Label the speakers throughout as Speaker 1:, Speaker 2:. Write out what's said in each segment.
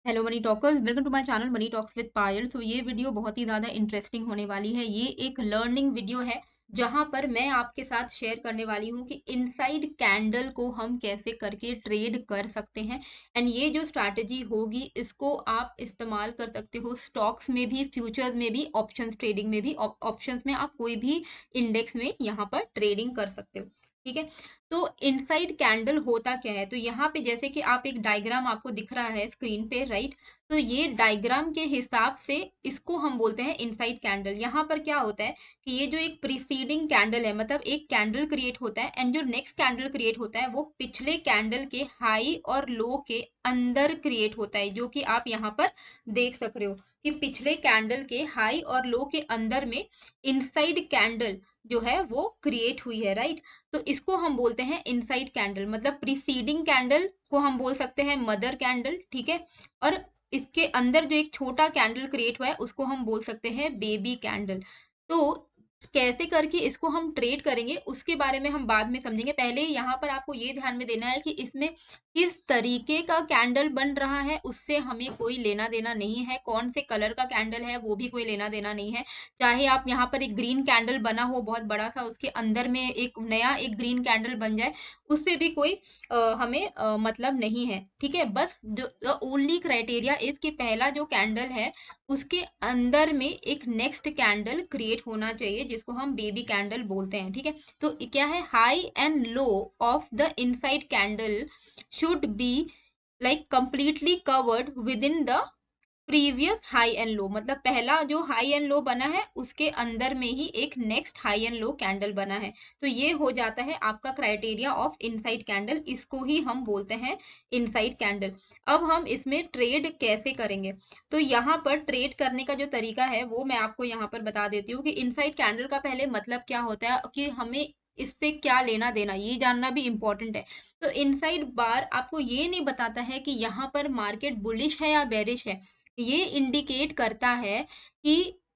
Speaker 1: Hello money talkers, welcome to my channel money talks with Payal. तो ये video बहुत ही ज़्यादा इंटरेस्टिंग होने वाली है। ये एक लर्निंग वीडियो है जहां पर मैं आपके साथ शेयर करने वाली हूं कि इनसाइड कैंडल को हम कैसे करके ट्रेड कर सकते हैं। एंड ये जो स्ट्रैटेजी होगी इसको आप इस्तेमाल कर सकते हो स्टॉक्स में भी, फ्यूचर्स में भी, ऑप्शंस ट्रेडिंग में भी। ऑप्शंस में आप कोई भी इंडेक्स में यहाँ पर ट्रेडिंग कर सकते हो। ठीक है, तो इनसाइड कैंडल होता क्या है? तो यहाँ पे जैसे कि आप एक डायग्राम आपको दिख रहा है स्क्रीन पे, राइट? तो ये डायग्राम के हिसाब से इसको हम बोलते हैं इनसाइड कैंडल। यहाँ पर क्या होता है कि ये जो एक प्रीसीडिंग कैंडल है, मतलब एक कैंडल क्रिएट होता है एंड जो नेक्स्ट कैंडल क्रिएट होता है वो पिछले कैंडल के हाई और लो के अंदर क्रिएट होता है, जो कि आप यहाँ पर देख सक रहे हो कि पिछले कैंडल के हाई और लो के अंदर में इनसाइड कैंडल जो है वो क्रिएट हुई है, राइट? तो इसको हम बोलते हैं इनसाइड कैंडल। मतलब प्रीसीडिंग कैंडल को हम बोल सकते हैं मदर कैंडल, ठीक है? और इसके अंदर जो एक छोटा कैंडल क्रिएट हुआ है उसको हम बोल सकते हैं बेबी कैंडल। तो कैसे करके इसको हम ट्रेड करेंगे उसके बारे में हम बाद में समझेंगे। पहले यहाँ पर आपको ये ध्यान में देना है कि इसमें किस तरीके का कैंडल बन रहा है उससे हमें कोई लेना देना नहीं है। कौन से कलर का कैंडल है वो भी कोई लेना देना नहीं है। चाहे आप यहाँ पर एक ग्रीन कैंडल बना हो बहुत बड़ा सा, उसके अंदर में एक नया एक ग्रीन कैंडल बन जाए, उससे भी कोई हमें मतलब नहीं है। ठीक है, बस जो ओनली क्राइटेरिया इज कि पहला जो कैंडल है उसके अंदर में एक नेक्स्ट कैंडल क्रिएट होना चाहिए जिसको हम बेबी कैंडल बोलते हैं। ठीक है, तो क्या है, high and low of the inside candle should be like completely covered with in the previous high and low. मतलब पहला जो हाई एंड लो बना है उसके अंदर में ही एक next high and low candle बना है। तो ये हो जाता है आपका क्राइटेरिया ऑफ इनसाइड कैंडल। इसको ही हम बोलते हैं इनसाइड कैंडल। अब हम इसमें ट्रेड कैसे करेंगे? तो यहाँ पर ट्रेड करने का जो तरीका है वो मैं आपको यहाँ पर बता देती हूँ कि इनसाइड कैंडल का पहले मतलब क्या होता है, कि हमें इससे क्या लेना देना, ये जानना भी इंपॉर्टेंट है। तो इनसाइड बार आपको ये नहीं बताता है कि यहाँ पर मार्केट बुलिश है या बेरिश है। ये इंडिकेट करता है कि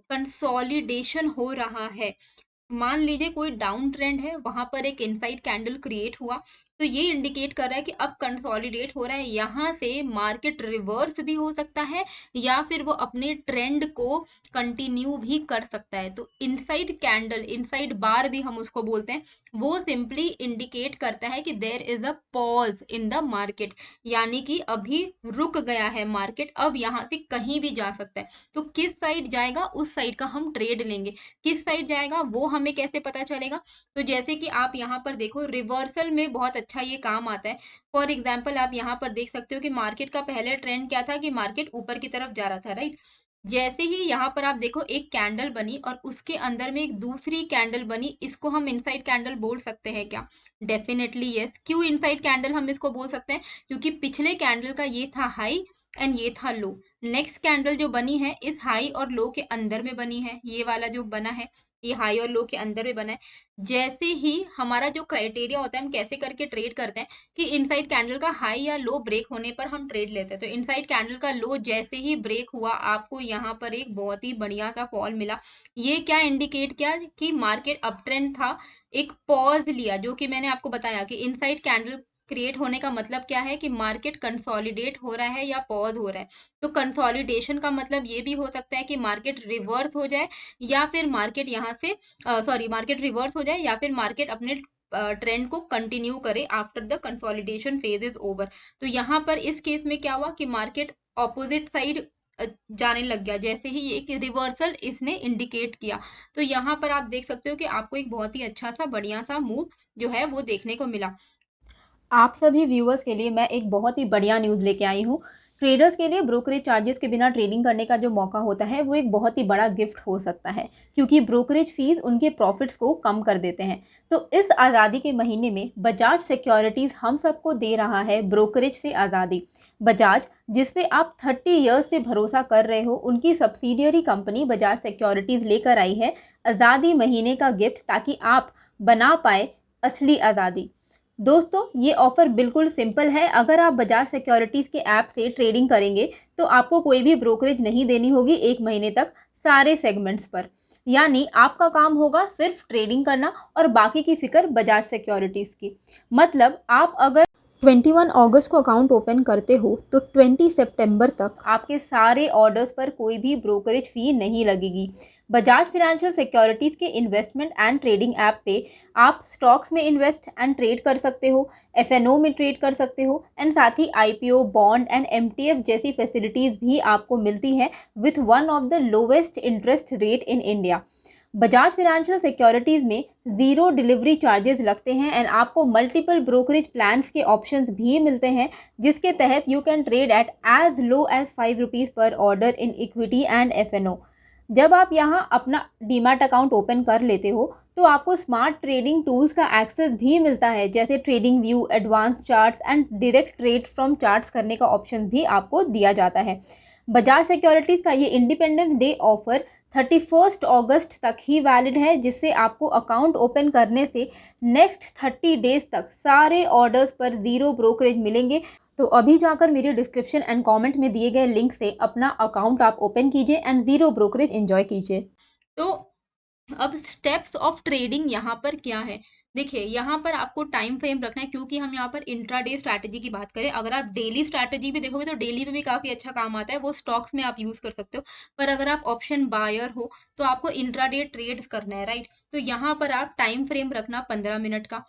Speaker 1: कंसोलिडेशन हो रहा है। मान लीजिए कोई डाउन ट्रेंड है, वहां पर एक इनसाइड कैंडल क्रिएट हुआ, तो ये इंडिकेट कर रहा है कि अब कंसोलिडेट हो रहा है। यहां से मार्केट रिवर्स भी हो सकता है या फिर वो अपने ट्रेंड को कंटिन्यू भी कर सकता है। तो इनसाइड कैंडल, इनसाइड बार भी हम उसको बोलते हैं, वो सिंपली इंडिकेट करता है कि there is a pause in the market, यानी कि अभी रुक गया है मार्केट, अब यहाँ से कहीं भी जा सकता है। तो किस साइड जाएगा उस साइड का हम ट्रेड लेंगे। किस साइड जाएगा वो हमें कैसे पता चलेगा? तो जैसे कि आप यहाँ पर देखो, रिवर्सल में बहुत अच्छा ये काम आता है। फॉर एग्जाम्पल आप यहाँ पर देख सकते हो कि मार्केट का पहले ट्रेंड क्या था, कि मार्केट ऊपर की तरफ जा रहा था, राइट? जैसे ही यहाँ पर आप देखो एक कैंडल बनी और उसके अंदर में एक दूसरी कैंडल बनी, इसको हम इनसाइड कैंडल बोल सकते हैं क्या? Definitely yes. क्यों इनसाइड कैंडल हम इसको बोल सकते हैं? क्योंकि पिछले कैंडल का ये था हाई एंड ये था लो। नेक्स्ट कैंडल जो बनी है इस हाई और लो के अंदर में बनी है। ये वाला जो बना है ये हाई और लो के अंदर में बना है। जैसे ही हमारा जो क्राइटेरिया होता है, हम कैसे करके ट्रेड करते हैं कि इनसाइड कैंडल का हाई या लो ब्रेक होने पर हम ट्रेड लेते हैं। तो इनसाइड कैंडल का लो जैसे ही ब्रेक हुआ, आपको यहाँ पर एक बहुत ही बढ़िया सा फॉल मिला। ये क्या इंडिकेट किया कि मार्केट अप ट्रेंड था, एक पॉज लिया, जो कि मैंने आपको बताया कि इनसाइड कैंडल क्रिएट होने का मतलब क्या है, कि मार्केट कंसोलिडेट हो रहा है या पॉज हो रहा है। तो कंसोलिडेशन का मतलब ये भी हो सकता है कि मार्केट रिवर्स हो जाए या फिर मार्केट यहाँ से मार्केट रिवर्स हो जाए या फिर मार्केट अपने ट्रेंड को कंटिन्यू करे after the consolidation phase is over. तो यहाँ पर इस केस में क्या हुआ कि मार्केट ऑपोजिट साइड जाने लग गया, जैसे ही एक रिवर्सल इसने इंडिकेट किया। तो यहाँ पर आप देख सकते हो कि आपको एक बहुत ही अच्छा सा बढ़िया सा मूव जो है वो देखने को मिला।
Speaker 2: आप सभी व्यूअर्स के लिए मैं एक बहुत ही बढ़िया न्यूज़ लेके आई हूँ। ट्रेडर्स के लिए ब्रोकरेज चार्जेस के बिना ट्रेडिंग करने का जो मौका होता है वो एक बहुत ही बड़ा गिफ्ट हो सकता है, क्योंकि ब्रोकरेज फीस उनके प्रॉफिट्स को कम कर देते हैं। तो इस आज़ादी के महीने में बजाज सिक्योरिटीज़ हम सबको दे रहा है ब्रोकरेज से आज़ादी। बजाज, जिसपे आप 30 ईयर्स से भरोसा कर रहे हो, उनकी सब्सिडियरी कंपनी बजाज सिक्योरिटीज़ लेकर आई है आज़ादी महीने का गिफ्ट, ताकि आप बना पाए असली आज़ादी। दोस्तों, ये ऑफ़र बिल्कुल सिंपल है। अगर आप बजाज सिक्योरिटीज़ के ऐप से ट्रेडिंग करेंगे तो आपको कोई भी ब्रोकरेज नहीं देनी होगी 1 महीने तक, सारे सेगमेंट्स पर। यानी आपका काम होगा सिर्फ ट्रेडिंग करना और बाकी की फ़िक्र बजाज सिक्योरिटीज़ की। मतलब आप अगर 21 अगस्त को अकाउंट ओपन करते हो तो 20 सितंबर तक आपके सारे ऑर्डर्स पर कोई भी ब्रोकरेज फ़ी नहीं लगेगी। बजाज फाइनेंशियल सिक्योरिटीज़ के इन्वेस्टमेंट एंड ट्रेडिंग ऐप पे आप स्टॉक्स में इन्वेस्ट एंड ट्रेड कर सकते हो, एफएनओ में ट्रेड कर सकते हो एंड साथ ही आईपीओ, बॉन्ड एंड एमटीएफ जैसी फैसिलिटीज़ भी आपको मिलती हैं with one of the lowest interest rate in India. Bajaj financial securities में ज़ीरो डिलीवरी चार्जेस लगते हैं एंड आपको मल्टीपल ब्रोकरेज प्लान्स के ऑप्शंस भी मिलते हैं, जिसके तहत you can trade at as low as ₹5 पर order in equity and FNO. जब आप यहाँ अपना डीमैट अकाउंट ओपन कर लेते हो तो आपको स्मार्ट ट्रेडिंग टूल्स का एक्सेस भी मिलता है, जैसे trading view, advance charts and direct trade from charts करने का ऑप्शन भी आपको दिया जाता है। बजाज सिक्योरिटीज़ का ये इंडिपेंडेंस डे ऑफर 31 अगस्त तक ही वैलिड है, जिससे आपको अकाउंट ओपन करने से नेक्स्ट 30 डेज तक सारे ऑर्डर्स पर ज़ीरो ब्रोकरेज मिलेंगे। तो अभी जाकर मेरे डिस्क्रिप्शन एंड कमेंट में दिए गए लिंक से अपना अकाउंट आप ओपन कीजिए एंड ज़ीरो ब्रोकरेज एंजॉय कीजिए।
Speaker 1: तो अब स्टेप्स ऑफ ट्रेडिंग यहाँ पर क्या है? देखिए, यहाँ पर आपको टाइम फ्रेम रखना है, क्योंकि हम यहाँ पर इंट्राडे स्ट्रैटेजी की बात करें। अगर आप डेली स्ट्रैटेजी भी देखोगे तो डेली में भी काफी अच्छा काम आता है, वो स्टॉक्स में आप यूज कर सकते हो। पर अगर आप ऑप्शन बायर हो तो आपको इंट्राडे ट्रेड्स करना है, राइट? तो यहाँ पर आप टाइम फ्रेम रखना 15 मिनट का।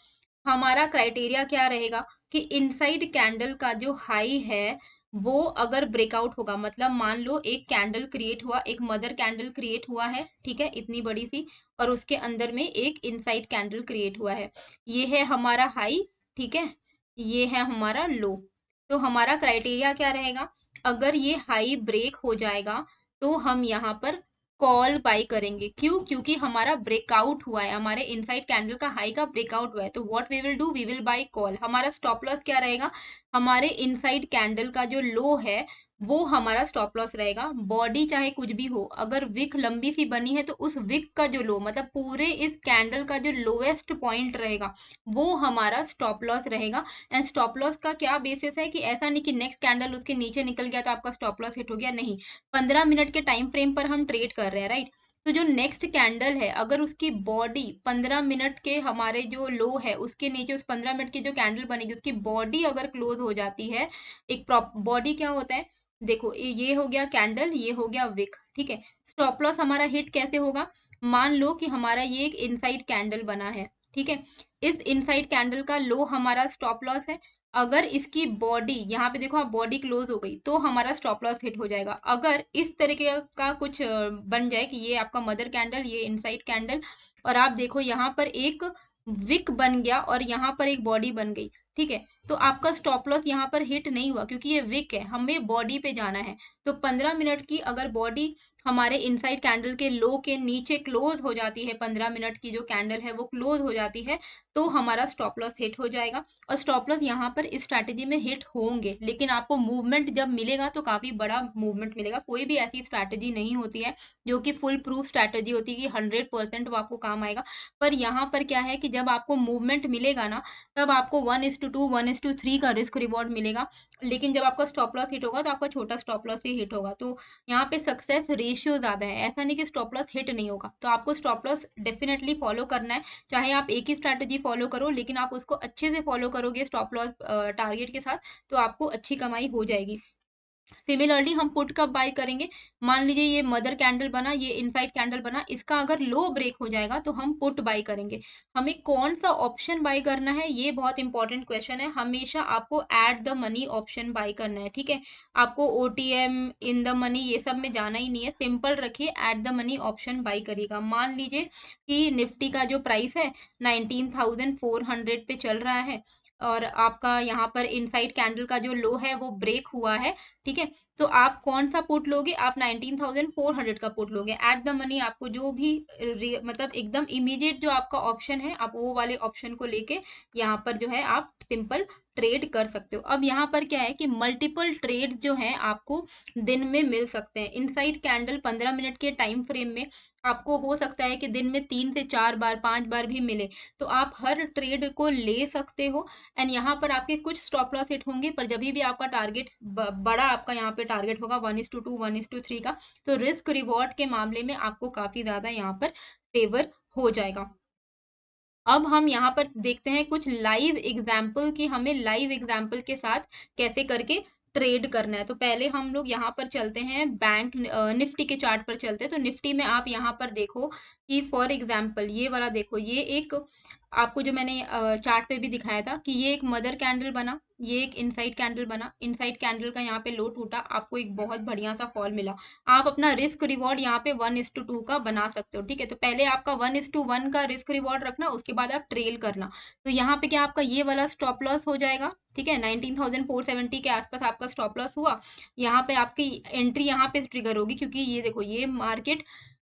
Speaker 1: हमारा क्राइटेरिया क्या रहेगा कि इनसाइड कैंडल का जो हाई है वो अगर ब्रेकआउट होगा, मतलब मान लो एक कैंडल क्रिएट हुआ, एक मदर कैंडल क्रिएट हुआ है, ठीक है, इतनी बड़ी सी, और उसके अंदर में एक इनसाइड कैंडल क्रिएट हुआ है। ये है हमारा हाई, ठीक है, ये है हमारा लो। तो हमारा क्राइटेरिया क्या रहेगा? अगर ये हाई ब्रेक हो जाएगा तो हम यहाँ पर कॉल बाय करेंगे। क्यों? क्योंकि हमारा ब्रेकआउट हुआ है, हमारे इनसाइड कैंडल का हाई का ब्रेकआउट हुआ है। तो what we will do, we will buy call. हमारा स्टॉप लॉस क्या रहेगा? हमारे इनसाइड कैंडल का जो लो है वो हमारा स्टॉप लॉस रहेगा। बॉडी चाहे कुछ भी हो, अगर विक लंबी सी बनी है तो उस विक का जो लो, मतलब पूरे इस कैंडल का जो लोएस्ट पॉइंट रहेगा वो हमारा स्टॉप लॉस रहेगा। एंड स्टॉप लॉस का क्या बेसिस है कि ऐसा नहीं कि नेक्स्ट कैंडल उसके नीचे निकल गया तो आपका स्टॉप लॉस हिट हो गया, नहीं। 15 मिनट के टाइम फ्रेम पर हम ट्रेड कर रहे हैं, राइट? तो जो नेक्स्ट कैंडल है, अगर उसकी बॉडी 15 मिनट के हमारे जो लो है उसके नीचे, उस 15 मिनट की जो कैंडल बनेगी उसकी बॉडी अगर क्लोज हो जाती है, एक बॉडी क्या होता है, देखो ये हो गया कैंडल, ये हो गया विक, ठीक है। स्टॉप लॉस हमारा हिट कैसे होगा? मान लो कि हमारा ये एक इनसाइड कैंडल बना है, ठीक है, इस इनसाइड कैंडल का लो हमारा स्टॉप लॉस है। अगर इसकी बॉडी, यहाँ पे देखो आप, बॉडी क्लोज हो गई तो हमारा स्टॉप लॉस हिट हो जाएगा। अगर इस तरीके का कुछ बन जाए कि ये आपका मदर कैंडल, ये इनसाइड कैंडल, और आप देखो यहाँ पर एक विक बन गया और यहाँ पर एक बॉडी बन गई, ठीक है, तो आपका स्टॉप लॉस यहाँ पर हिट नहीं हुआ, क्योंकि ये विक है, हमें बॉडी पे जाना है। तो 15 मिनट की अगर बॉडी हमारे इनसाइड कैंडल के लो के नीचे क्लोज हो जाती है, 15 मिनट की जो कैंडल है वो क्लोज हो जाती है, तो हमारा स्टॉप लॉस हिट हो जाएगा। और स्टॉप लॉस यहाँ पर इस स्ट्रैटेजी में हिट होंगे, लेकिन आपको मूवमेंट जब मिलेगा तो काफी बड़ा मूवमेंट मिलेगा। कोई भी ऐसी स्ट्रैटेजी नहीं होती है जो कि फुल प्रूफ स्ट्रैटेजी होती है कि 100% वो आपको काम आएगा। पर यहाँ पर क्या है कि जब आपको मूवमेंट मिलेगा ना, तब आपको 1:2, 1:3 का रिस्क रिवॉर्ड मिलेगा। लेकिन जब आपका स्टॉप लॉस हिट होगा तो आपका छोटा स्टॉप लॉस ही हिट होगा। तो यहाँ पे सक्सेस रेशियो ज्यादा है, ऐसा नहीं कि स्टॉप लॉस हिट नहीं होगा। तो आपको स्टॉप लॉस डेफिनेटली फॉलो करना है, चाहे आप एक ही स्ट्रैटेजी फॉलो करो, लेकिन आप उसको अच्छे से फॉलो करोगे स्टॉप लॉस टारगेट के साथ, तो आपको अच्छी कमाई हो जाएगी। सिमिलरली हम पुट कब बाय करेंगे? मान लीजिए ये मदर कैंडल बना, ये इनसाइड कैंडल बना, इसका अगर लो ब्रेक हो जाएगा तो हम पुट बाय करेंगे। हमें कौन सा ऑप्शन बाय करना है, ये बहुत इंपॉर्टेंट क्वेश्चन है। हमेशा आपको at the money option buy करना है, ठीक है। आपको ओटीएम, इन द मनी, ये सब में जाना ही नहीं है, सिंपल रखिए, at the money option buy करिएगा। मान लीजिए कि निफ्टी का जो प्राइस है 19,400 पे चल रहा है, और आपका यहाँ पर इनसाइड कैंडल का जो लो है वो ब्रेक हुआ है, ठीक है, तो आप कौन सा पुट लोगे? आप 19,400 का पुट लोगे एट द मनी। आपको जो भी मतलब एकदम इमीडिएट जो आपका ऑप्शन है, आप वो वाले ऑप्शन को लेके यहाँ पर जो है आप सिंपल ट्रेड कर सकते हो। अब यहाँ पर क्या है कि मल्टीपल ट्रेड जो है आपको दिन में मिल सकते हैं। इनसाइड कैंडल 15 मिनट के टाइम फ्रेम में आपको हो सकता है कि दिन में 3 से 4 बार, 5 बार भी मिले, तो आप हर ट्रेड को ले सकते हो। एंड यहाँ पर आपके कुछ स्टॉप लॉस हिट होंगे, पर जब भी आपका टारगेट बड़ा, आपका यहाँ पे टारगेट होगा 1:2, 1:3 का, तो रिस्क रिवॉर्ड के मामले में आपको काफी ज्यादा यहाँ पर फेवर हो जाएगा। अब हम यहाँ पर देखते हैं कुछ लाइव एग्जाम्पल कि हमें लाइव एग्जाम्पल के साथ कैसे करके ट्रेड करना है। तो पहले हम लोग यहाँ पर चलते हैं बैंक निफ्टी के चार्ट पर चलते हैं। तो निफ्टी में आप यहाँ पर देखो कि फॉर एग्जाम्पल ये वाला देखो, ये एक आपको जो मैंने चार्ट पे भी दिखाया था कि ये एक मदर कैंडल बना, ये एक इनसाइड कैंडल बना, इनसाइड कैंडल का यहाँ पे लो टूटा, आपको एक बहुत बढ़िया सा फॉल मिला। आप अपना रिस्क रिवॉर्ड यहाँ पे 1:2 का बना सकते हो, ठीक है। तो पहले आपका 1:1 का रिस्क रिवॉर्ड रखना, उसके बाद आप ट्रेल करना। तो यहाँ पे क्या आपका ये वाला स्टॉप लॉस हो जाएगा, ठीक है। 19,470 के आसपास आपका स्टॉप लॉस हुआ। यहाँ पे आपकी एंट्री यहाँ पे ट्रिगर होगी, क्योंकि ये देखो ये मार्केट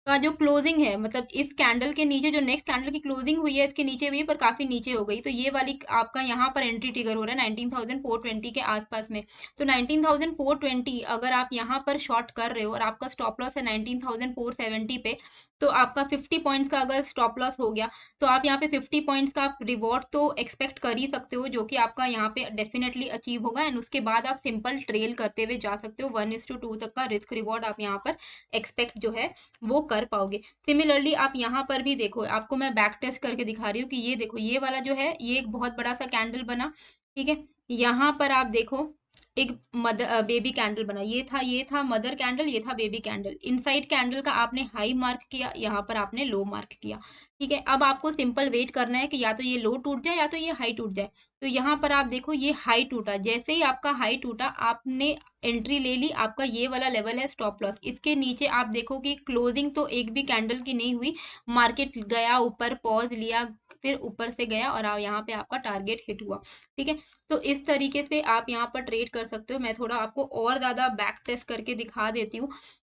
Speaker 1: का जो क्लोजिंग है, मतलब इस कैंडल के नीचे जो नेक्स्ट कैंडल की क्लोजिंग हुई है इसके नीचे भी, पर काफी नीचे हो गई। तो ये वाली आपका यहाँ पर एंट्री ट्रिगर हो रहा है 19,420 के आसपास में। तो 19,420 अगर आप यहाँ पर शॉर्ट कर रहे हो और आपका स्टॉप लॉस है 19,470 पे, तो आपका 50 पॉइंट्स का अगर स्टॉप लॉस हो गया, तो आप यहाँ पे 50 पॉइंट्स का आप रिवॉर्ड तो एक्सपेक्ट कर ही सकते हो, जो कि आपका यहाँ पे डेफिनेटली अचीव होगा। एंड उसके बाद आप सिंपल ट्रेल करते हुए जा सकते हो, 1:2 तक का रिस्क रिवॉर्ड आप यहाँ पर एक्सपेक्ट जो है वो कर पाओगे। सिमिलरली आप यहाँ पर भी देखो, आपको मैं बैक टेस्ट करके दिखा रही हूँ कि ये देखो ये वाला जो है ये एक बहुत बड़ा सा कैंडल बना, ठीक है। यहाँ पर आप देखो एक मदर बेबी कैंडल बना, ये था मदर कैंडल, ये था बेबी कैंडल। इनसाइड कैंडल का आपने हाई मार्क किया, यहाँ पर आपने लो मार्क किया, ठीक है। अब आपको सिंपल वेट करना है कि या तो ये लो टूट जाए या तो ये हाई टूट जाए। तो यहाँ पर आप देखो ये हाई टूटा, जैसे ही आपका हाई टूटा आपने एंट्री ले ली, आपका ये वाला लेवल है स्टॉप लॉस। इसके नीचे आप देखो कि क्लोजिंग तो एक भी कैंडल की नहीं हुई, मार्केट गया ऊपर, पॉज लिया, फिर ऊपर से गया और यहाँ पे आपका टारगेट हिट हुआ, ठीक है। तो इस तरीके से आप यहाँ पर ट्रेड कर सकते हो। मैं थोड़ा आपको और ज़्यादा बैक टेस्ट करके दिखा देती हूँ,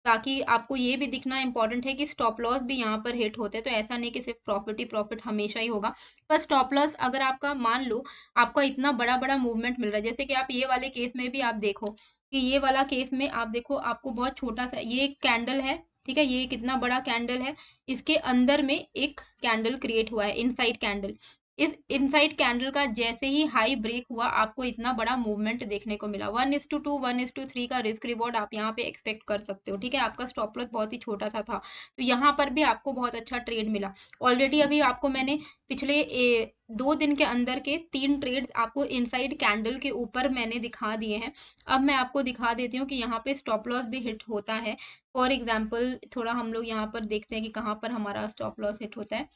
Speaker 1: ताकि आपको ये भी दिखना इंपॉर्टेंट है कि स्टॉप लॉस भी यहाँ पर हिट होते हैं। तो ऐसा नहीं कि सिर्फ प्रॉफिट ही प्रॉफिट हमेशा ही होगा। पर स्टॉप लॉस अगर आपका मान लो आपका इतना बड़ा बड़ा मूवमेंट मिल रहा है, जैसे कि आप ये वाले केस में भी आप देखो कि ये वाला केस में आप देखो आपको बहुत छोटा सा ये एक कैंडल है, ठीक है। ये कितना बड़ा कैंडल है, इसके अंदर में एक कैंडल क्रिएट हुआ है, इनसाइड कैंडल। इस इनसाइड कैंडल का जैसे ही हाई ब्रेक हुआ, आपको इतना बड़ा मूवमेंट देखने को मिला। 1:2 1:3 का रिस्क रिवॉर्ड आप यहाँ पे एक्सपेक्ट कर सकते हो, ठीक है। आपका स्टॉप लॉस बहुत ही छोटा सा था, तो यहाँ पर भी आपको बहुत अच्छा ट्रेड मिला। ऑलरेडी अभी आपको मैंने पिछले 2 दिन के अंदर के 3 ट्रेड आपको इनसाइड कैंडल के ऊपर मैंने दिखा दिए हैं। अब मैं आपको दिखा देती हूँ कि यहाँ पे स्टॉप लॉस भी हिट होता है। फॉर एग्जाम्पल थोड़ा हम लोग यहाँ पर देखते हैं कि कहाँ पर हमारा स्टॉप लॉस हिट होता है।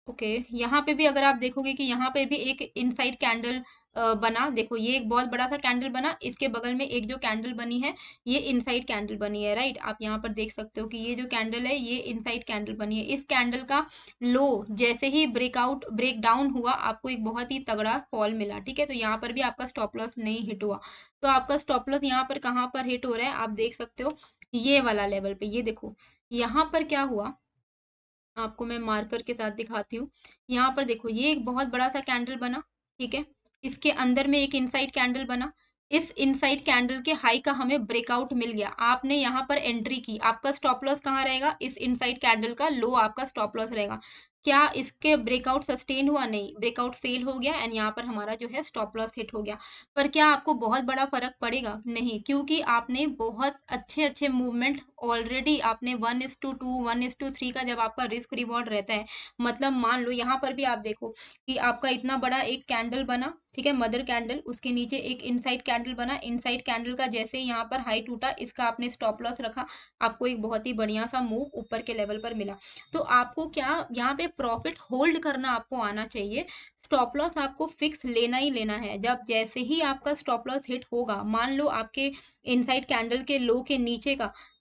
Speaker 1: ओके, यहाँ पे भी अगर आप देखोगे कि यहाँ पे भी एक इनसाइड कैंडल बना, देखो ये एक बहुत बड़ा सा कैंडल बना, इसके बगल में एक जो कैंडल बनी है ये इनसाइड कैंडल बनी है, राइट। आप यहाँ पर देख सकते हो कि ये जो कैंडल है ये इनसाइड कैंडल बनी है। इस कैंडल का लो जैसे ही ब्रेक डाउन हुआ, आपको एक बहुत ही तगड़ा फॉल मिला, ठीक है। तो यहाँ पर भी आपका स्टॉप लॉस नहीं हिट हुआ। तो आपका स्टॉप लॉस यहाँ पर कहाँ पर हिट हो रहा है आप देख सकते हो, ये वाला लेवल पे। ये देखो यहाँ पर क्या हुआ, आपको मैं मार्कर के साथ दिखाती हूँ। यहाँ पर देखो ये एक बहुत बड़ा सा कैंडल बना, ठीक है। इसके अंदर में एक इनसाइड कैंडल बना। इस इनसाइड कैंडल के हाई का हमें ब्रेकआउट मिल गया, आपने यहाँ पर एंट्री की, आपका स्टॉप लॉस कहाँ रहेगा, इस इनसाइड कैंडल का लो आपका स्टॉप लॉस रहेगा। क्या इसके ब्रेकआउट सस्टेन हुआ, नहीं, ब्रेकआउट फेल हो गया एंड यहाँ पर हमारा जो है स्टॉप लॉस हिट हो गया। पर क्या आपको बहुत बड़ा फर्क पड़ेगा, नहीं, क्योंकि आपने बहुत अच्छे अच्छे मूवमेंट ऑलरेडी आपने 1:2 1:3 का जब आपका रिस्क रिवॉर्ड रहता है, मतलब मान लो यहाँ पर भी आप देखो कि आपका इतना बड़ा एक कैंडल बना, ठीक है, मदर कैंडल, उसके नीचे एक इनसाइड कैंडल बना। इनसाइड कैंडल का जैसे ही यहाँ पर हाई टूटा, इसका आपने स्टॉप लॉस रखा, आपको एक बहुत ही बढ़िया सा मूव ऊपर के लेवल पर मिला। तो आपको क्या यहाँ पे प्रॉफिट होल्ड करना आपको आना चाहिए। स्टॉप लॉस आपको फिक्स लेना ही लेना है। जब जैसे ही आपका स्टॉप लॉस हिट होगा, मान लो आपके इनसाइड कैंडल के लो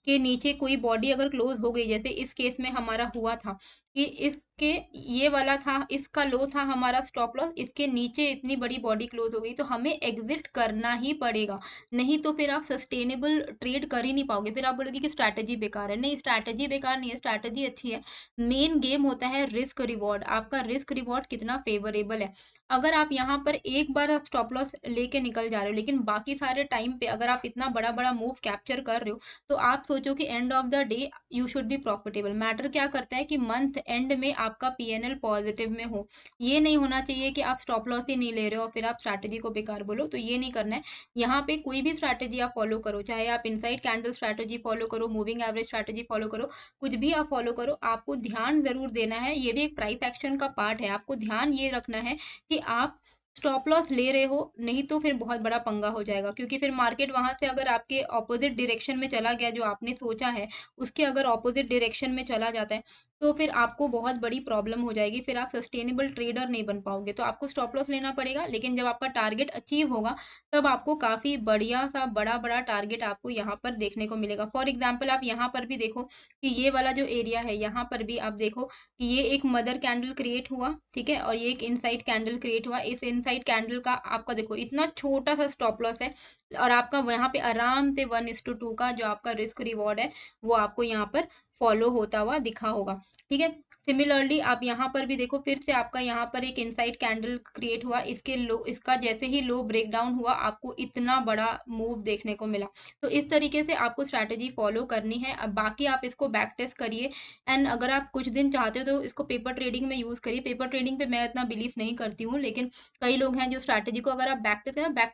Speaker 1: के नीचे कोई बॉडी अगर क्लोज हो गई, जैसे इस केस में हमारा हुआ था कि इसके ये वाला था, इसका लो था हमारा स्टॉप लॉस, इसके नीचे इतनी बड़ी बॉडी क्लोज हो गई, तो हमें एग्जिट करना ही पड़ेगा। नहीं तो फिर आप सस्टेनेबल ट्रेड कर ही नहीं पाओगे। फिर आप बोलोगे कि स्ट्रैटेजी बेकार है, नहीं, स्ट्रैटेजी बेकार नहीं है, स्ट्रैटेजी अच्छी है। मेन गेम होता है रिस्क रिवॉर्ड, आपका रिस्क रिवॉर्ड कितना फेवरेबल है। अगर आप यहाँ पर एक बार आप स्टॉप लॉस लेके निकल जा रहे हो, लेकिन बाकी सारे टाइम पे अगर आप इतना बड़ा बड़ा मूव कैप्चर कर रहे हो, तो आप सोचो कि end of the day you should be profitable. Matter क्या करता है कि मंथ एंड में आपका पीएनएल पॉजिटिव में हो। ये नहीं होना चाहिए कि आप स्टॉप लॉस ही नहीं ले रहे हो और फिर आप स्ट्रैटेजी को बेकार बोलो, तो ये नहीं करना है। यहाँ पे कोई भी स्ट्रैटेजी आप फॉलो करो, चाहे आप इनसाइड कैंडल स्ट्रैटेजी फॉलो करो, मूविंग एवरेज स्ट्रैटेजी फॉलो करो, कुछ भी आप फॉलो करो, आपको ध्यान ज़रूर देना है। ये भी एक प्राइस एक्शन का पार्ट है। आपको ध्यान ये रखना है कि आप स्टॉप लॉस ले रहे हो, नहीं तो फिर बहुत बड़ा पंगा हो जाएगा, क्योंकि फिर मार्केट वहाँ से अगर आपके ऑपोज़िट डायरेक्शन में चला गया, जो आपने सोचा है, उसके अगर ऑपोज़िट डायरेक्शन में चला जाता है, तो फिर आपको बहुत बड़ी प्रॉब्लम हो जाएगी, फिर आप सस्टेनेबल ट्रेडर नहीं बन पाओगे। तो आपको स्टॉप लॉस लेना पड़ेगा, लेकिन जब आपका टारगेट अचीव होगा, तब आपको काफ़ी बढ़िया-सा बड़ा-बड़ा टारगेट आपको यहाँ पर देखने को मिलेगा। फॉर एग्ज़ाम्पल आप यहाँ पर भी देखो कि ये वाला जो एरिया है, यहाँ पर भी आप देखो कि ये एक मदर कैंडल क्रिएट हुआ, ठीक है? और ये एक इनसाइड कैंडल क्रिएट हुआ। इस इनसाइड कैंडल का आपका देखो इतना छोटा-सा स्टॉप लॉस है और आपका यहाँ पे आराम से 1:2 का जो आपका रिस्क रिवॉर्ड है, वो आपको यहाँ पर फॉलो होता हुआ दिखा होगा, ठीक है? सिमिलरली आप यहाँ पर भी देखो, फिर से आपका यहाँ पर एक इनसाइड कैंडल क्रिएट हुआ, इसके लो इसका जैसे ही लो ब्रेकडाउन हुआ, आपको इतना बड़ा मूव देखने को मिला। तो इस तरीके से आपको स्ट्रैटेजी फॉलो करनी है। अब बाकी आप इसको बैक टेस्ट करिए, एंड अगर आप कुछ दिन चाहते हो तो इसको पेपर ट्रेडिंग में यूज़ करिए। पेपर ट्रेडिंग पे मैं इतना बिलीव नहीं करती हूँ, लेकिन कई लोग हैं जो स्ट्रैटेजी को अगर आप बैक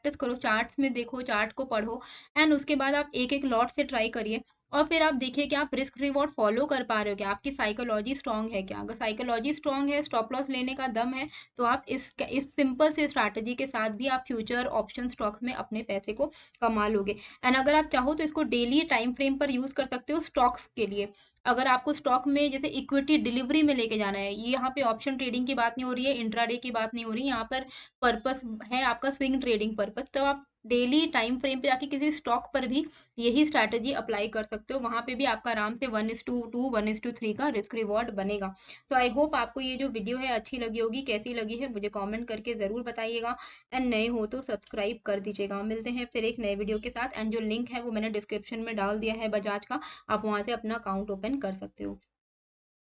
Speaker 1: टेस्ट करो, चार्ट्स में देखो, चार्ट को पढ़ो, एंड उसके बाद आप एक-एक लॉट से ट्राई करिए और फिर आप देखिए कि आप रिस्क रिवॉर्ड फॉलो कर पा रहे हो क्या? आपकी साइकोलॉजी स्ट्रॉन्ग है क्या? अगर साइकोलॉजी स्ट्रॉन्ग है, स्टॉप लॉस लेने का दम है, तो आप इस सिंपल से स्ट्रैटेजी के साथ भी आप फ्यूचर ऑप्शन स्टॉक्स में अपने पैसे को कमा लोगे। एंड अगर आप चाहो तो इसको डेली टाइम फ्रेम पर यूज़ कर सकते हो स्टॉक्स के लिए। अगर आपको स्टॉक में जैसे इक्विटी डिलीवरी में लेके जाना है, ये यहाँ पे ऑप्शन ट्रेडिंग की बात नहीं हो रही है, इंट्राडे की बात नहीं हो रही, यहाँ पर पर्पस है आपका स्विंग ट्रेडिंग पर्पस, तो आप डेली टाइम फ्रेम पे जाके किसी स्टॉक पर भी यही स्ट्रैटेजी अप्लाई कर सकते हो। वहाँ पे भी आपका आराम से 1:2, 1:3 का रिस्क रिवॉर्ड बनेगा। तो आई होप आपको ये जो वीडियो है अच्छी लगी होगी। कैसी लगी है मुझे कमेंट करके ज़रूर बताइएगा, एंड नए हो तो सब्सक्राइब कर दीजिएगा। मिलते हैं फिर एक नए वीडियो के साथ, एंड जो लिंक है वो मैंने डिस्क्रिप्शन में डाल दिया है बजाज का, आप वहाँ से अपना अकाउंट ओपन कर सकते हो।